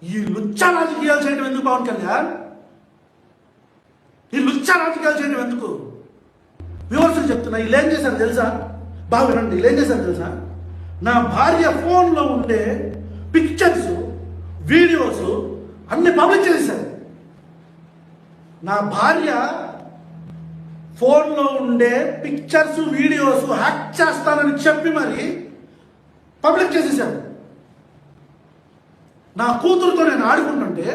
ఈ లుచ్చా రాజకీయాలు చేయడం ఎందుకు పవన్ కళ్యాణ్? ఈ లుచ్చా రాజకీయాలు చేయడం ఎందుకు? విమర్శలు చెప్తున్నా. వీళ్ళు ఏం చేశారు తెలుసా? బాగా వినండి. వీళ్ళు ఏం చేశారు తెలుసా? నా భార్య ఫోన్లో ఉండే పిక్చర్స్, వీడియోస్ అన్ని పబ్లిక్ చేశారు. నా భార్య ఫోన్లో ఉండే పిక్చర్స్, వీడియోస్ హ్యాక్ చేస్తానని చెప్పి మరి పబ్లిక్ చేసేసారు. నా కూతురుతో నేను ఆడుకుంటుంటే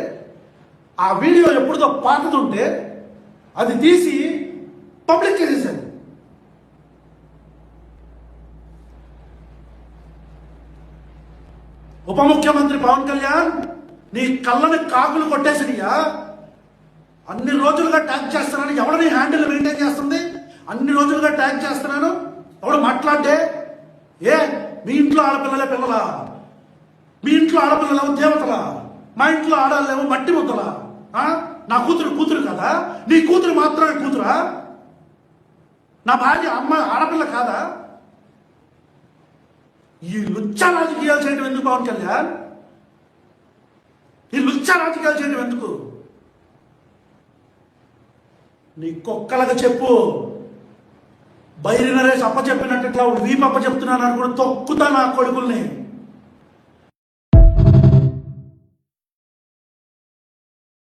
ఆ వీడియో ఎప్పుడుదో పాకుతుంటే అది తీసి పబ్లిక్ చేసేసాను. ఉప ముఖ్యమంత్రి పవన్ కళ్యాణ్, నీ కళ్ళని కాకులు కొట్టేసినయా? అన్ని రోజులుగా ట్యాగ్ చేస్తున్నాను. ఎవడు నీ హ్యాండిల్ మెయింటైన్ చేస్తుంది? అన్ని రోజులుగా ట్యాగ్ చేస్తున్నాను. ఎవడు మాట్లాడే? ఏ మీ ఇంట్లో ఆడపిల్లలే పిల్లలా? మీ ఇంట్లో ఆడపిల్లలేమో దేవతలా? మా ఇంట్లో ఆడాలేమో మట్టి ముద్దలా? నా కూతురు కదా? నీ కూతురు మాత్రమే కూతురా? నా భార్య అమ్మ ఆడపిల్ల కాదా? ఈ లుచ్చా రాజకీయాలు చేయడం ఎందుకు పవన్ కళ్యాణ్? ఈ లుచ్చా రాజకీయాలు చేయడం ఎందుకు? నీ కుక్కలకు చెప్పు. బైరి నరేష్ అప్ప చెప్పినట్టు ఇట్లా వీపప్ప చెప్తున్నాను అనుకుని తొక్కుతా నా కొడుకుల్ని.